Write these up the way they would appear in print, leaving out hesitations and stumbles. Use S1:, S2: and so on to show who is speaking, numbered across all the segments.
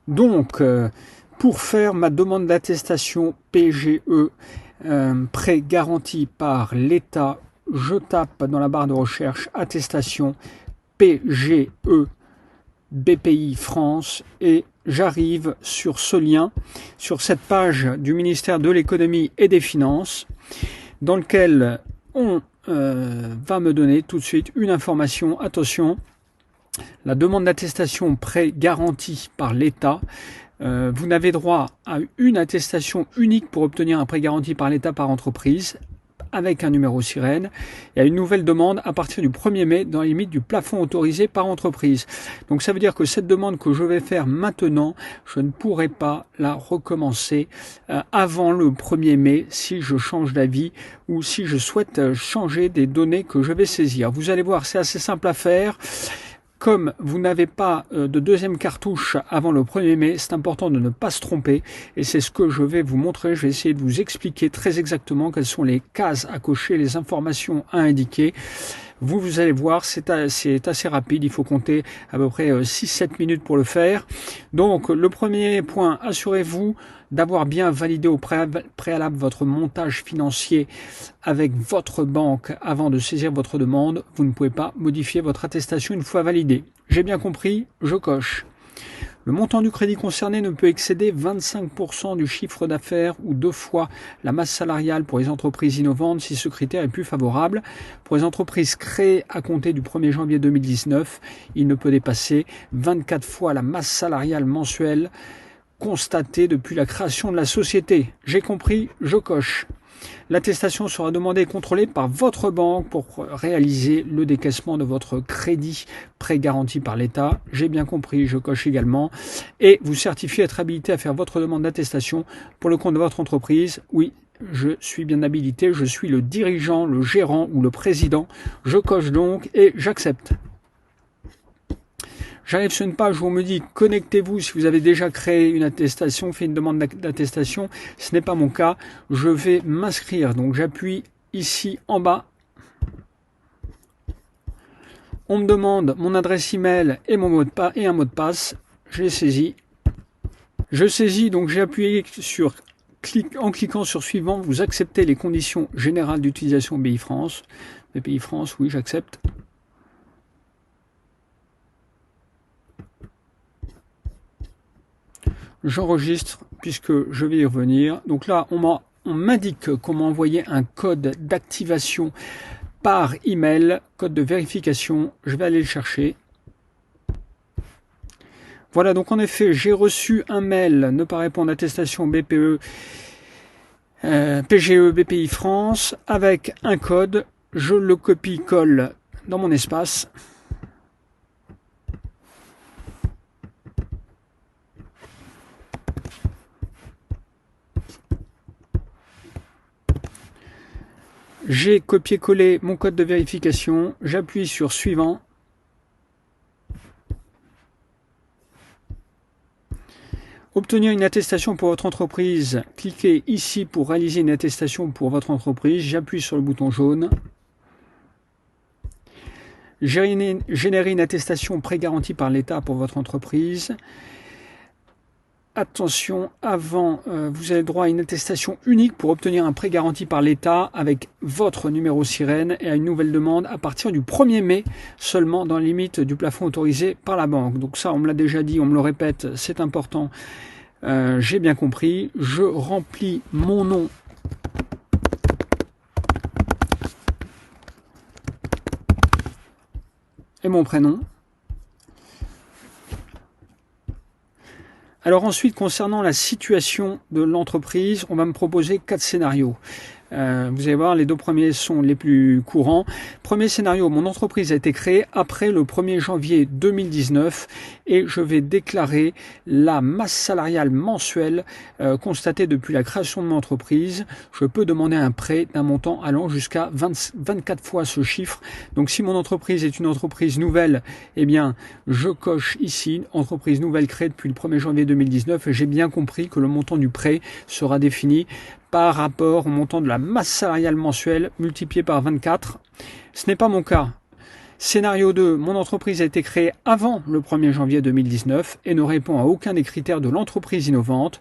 S1: Donc, pour faire ma demande d'attestation PGE, prêt garanti par l'État, je tape dans la barre de recherche attestation PGE BPI France et j'arrive sur ce lien, sur cette page du ministère de l'économie et des finances, dans lequel on va me donner tout de suite une information. Attention, la demande d'attestation prêt garanti par l'État. Vous n'avez droit à une attestation unique pour obtenir un prêt garanti par l'État par entreprise avec un numéro sirène et à une nouvelle demande à partir du 1er mai dans les limites du plafond autorisé par entreprise. Donc ça veut dire que cette demande que je vais faire maintenant, je ne pourrai pas la recommencer avant le 1er mai si je change d'avis ou si je souhaite changer des données que je vais saisir. Vous allez voir, c'est assez simple à faire. Comme vous n'avez pas de deuxième cartouche avant le 1er mai, c'est important de ne pas se tromper et c'est ce que je vais vous montrer. Je vais essayer de vous expliquer très exactement quelles sont les cases à cocher, les informations à indiquer. Vous allez voir, c'est assez rapide, il faut compter à peu près 6-7 minutes pour le faire. Donc le premier point, assurez-vous d'avoir bien validé au préalable votre montage financier avec votre banque avant de saisir votre demande. Vous ne pouvez pas modifier votre attestation une fois validée. J'ai bien compris, je coche. Le montant du crédit concerné ne peut excéder 25% du chiffre d'affaires ou 2 fois la masse salariale pour les entreprises innovantes si ce critère est plus favorable. Pour les entreprises créées à compter du 1er janvier 2019, il ne peut dépasser 24 fois la masse salariale mensuelle constatée depuis la création de la société. J'ai compris, je coche. L'attestation sera demandée et contrôlée par votre banque pour réaliser le décaissement de votre crédit prêt garanti par l'État. J'ai bien compris, je coche également. Et vous certifiez être habilité à faire votre demande d'attestation pour le compte de votre entreprise. Oui, je suis bien habilité, je suis le dirigeant, le gérant ou le président. Je coche donc et j'accepte. J'arrive sur une page où on me dit connectez-vous si vous avez déjà créé une attestation, fait une demande d'attestation. Ce n'est pas mon cas. Je vais m'inscrire. Donc j'appuie ici en bas. On me demande mon adresse email et mon mot de passe et un mot de passe. Je l'ai saisi. Je saisis, donc j'ai appuyé sur en cliquant sur suivant, vous acceptez les conditions générales d'utilisation BPI France. BPI France, oui, j'accepte. J'enregistre puisque je vais y revenir. Donc là, on m'indique qu'on m'a envoyé un code d'activation par email, code de vérification. Je vais aller le chercher. Voilà, donc en effet, j'ai reçu un mail, ne pas répondre, attestation BPE, PGE BPI France, avec un code. Je le copie-colle dans mon espace. J'ai copié-collé mon code de vérification, j'appuie sur suivant. Obtenir une attestation pour votre entreprise, cliquez ici pour réaliser une attestation pour votre entreprise, j'appuie sur le bouton jaune. Générer une attestation pré-garantie par l'État pour votre entreprise. Attention, vous avez droit à une attestation unique pour obtenir un prêt garanti par l'État avec votre numéro sirène et à une nouvelle demande à partir du 1er mai seulement dans les limites du plafond autorisé par la banque. Donc ça, on me l'a déjà dit, on me le répète, c'est important. J'ai bien compris. Je remplis mon nom et mon prénom. Alors ensuite, concernant la situation de l'entreprise, on va me proposer 4 scénarios. Vous allez voir, les 2 premiers sont les plus courants. Premier scénario, mon entreprise a été créée après le 1er janvier 2019 et je vais déclarer la masse salariale mensuelle constatée depuis la création de mon entreprise. Je peux demander un prêt d'un montant allant jusqu'à 24 fois ce chiffre. Donc si mon entreprise est une entreprise nouvelle, eh bien je coche ici, entreprise nouvelle créée depuis le 1er janvier 2019 et j'ai bien compris que le montant du prêt sera défini par rapport au montant de la masse salariale mensuelle multiplié par 24. Ce n'est pas mon cas. Scénario 2, mon entreprise a été créée avant le 1er janvier 2019 et ne répond à aucun des critères de l'entreprise innovante.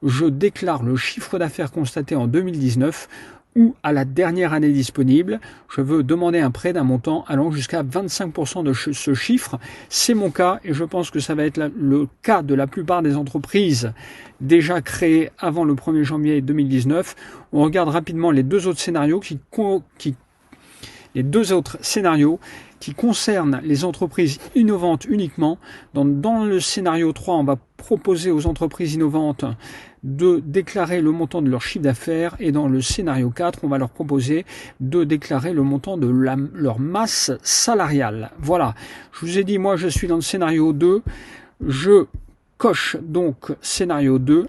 S1: Je déclare le chiffre d'affaires constaté en 2019 ou à la dernière année disponible. Je veux demander un prêt d'un montant allant jusqu'à 25% de ce chiffre. C'est mon cas et je pense que ça va être le cas de la plupart des entreprises déjà créées avant le 1er janvier 2019. On regarde rapidement les deux autres scénarios qui concernent les entreprises innovantes uniquement. Dans le scénario 3, on va proposer aux entreprises innovantes de déclarer le montant de leur chiffre d'affaires et dans le scénario 4, on va leur proposer de déclarer le montant de leur masse salariale. Voilà, je vous ai dit, moi je suis dans le scénario 2, je coche donc scénario 2.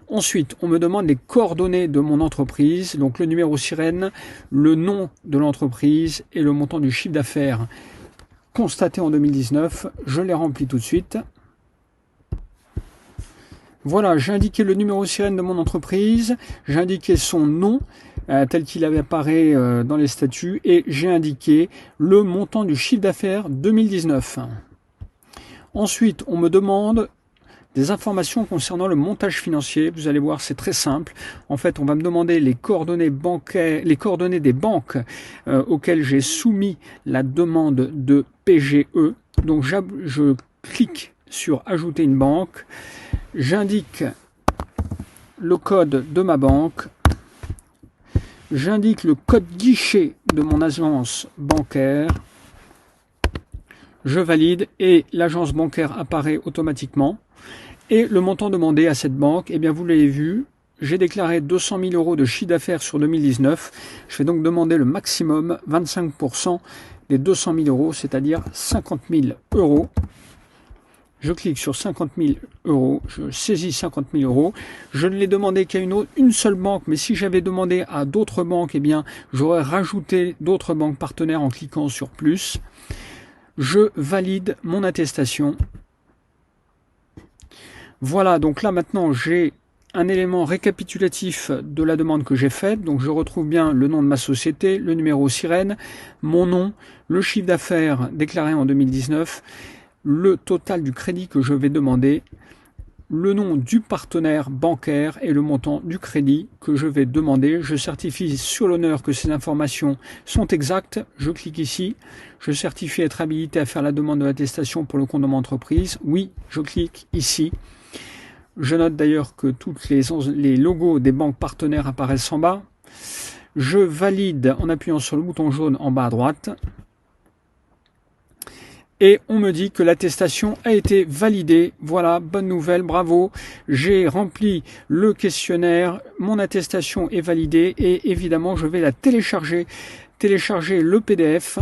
S1: Ensuite, on me demande les coordonnées de mon entreprise, donc le numéro sirène, le nom de l'entreprise et le montant du chiffre d'affaires constaté en 2019. Je les remplis tout de suite. Voilà, j'ai indiqué le numéro sirène de mon entreprise, j'ai indiqué son nom tel qu'il avait apparaît dans les statuts et j'ai indiqué le montant du chiffre d'affaires 2019. Ensuite, on me demande des informations concernant le montage financier. Vous allez voir, c'est très simple. En fait, on va me demander les coordonnées bancaires, les coordonnées des banques auxquelles j'ai soumis la demande de PGE. Donc, je clique sur ajouter une banque. J'indique le code de ma banque. J'indique le code guichet de mon agence bancaire. Je valide et l'agence bancaire apparaît automatiquement. Et le montant demandé à cette banque, eh bien vous l'avez vu, j'ai déclaré 200 000 euros de chiffre d'affaires sur 2019. Je vais donc demander le maximum, 25% des 200 000 euros, c'est-à-dire 50 000 euros. Je clique sur 50 000 euros, je saisis 50 000 euros. Je ne l'ai demandé qu'à une seule banque, mais si j'avais demandé à d'autres banques, eh bien, j'aurais rajouté d'autres banques partenaires en cliquant sur plus. Je valide mon attestation. Voilà, donc là maintenant j'ai un élément récapitulatif de la demande que j'ai faite. Donc je retrouve bien le nom de ma société, le numéro sirène, mon nom, le chiffre d'affaires déclaré en 2019, le total du crédit que je vais demander, le nom du partenaire bancaire et le montant du crédit que je vais demander. Je certifie sur l'honneur que ces informations sont exactes. Je clique ici. Je certifie être habilité à faire la demande de l'attestation pour le compte de mon entreprise. Oui, je clique ici. Je note d'ailleurs que tous les logos des banques partenaires apparaissent en bas. Je valide en appuyant sur le bouton jaune en bas à droite. Et on me dit que l'attestation a été validée. Voilà, bonne nouvelle, bravo. J'ai rempli le questionnaire, mon attestation est validée et évidemment je vais la télécharger le PDF.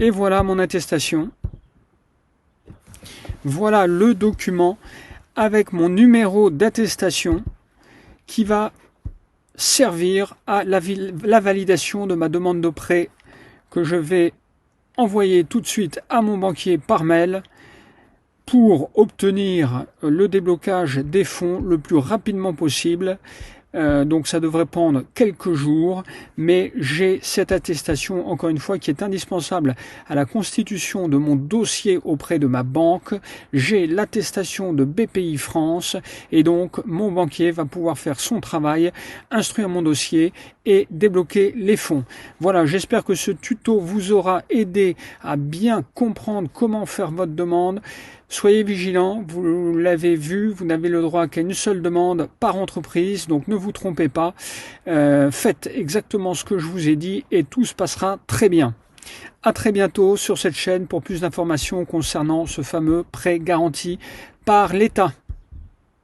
S1: Et voilà mon attestation. Voilà le document avec mon numéro d'attestation qui va servir à la validation de ma demande de prêt que je vais envoyer tout de suite à mon banquier par mail pour obtenir le déblocage des fonds le plus rapidement possible. Donc ça devrait prendre quelques jours, mais j'ai cette attestation, encore une fois, qui est indispensable à la constitution de mon dossier auprès de ma banque. J'ai l'attestation de BPI France et donc mon banquier va pouvoir faire son travail, instruire mon dossier et débloquer les fonds. Voilà, j'espère que ce tuto vous aura aidé à bien comprendre comment faire votre demande. Soyez vigilants, vous l'avez vu, vous n'avez le droit qu'à une seule demande par entreprise, donc ne vous trompez pas. Faites exactement ce que je vous ai dit et tout se passera très bien. À très bientôt sur cette chaîne pour plus d'informations concernant ce fameux prêt garanti par l'État.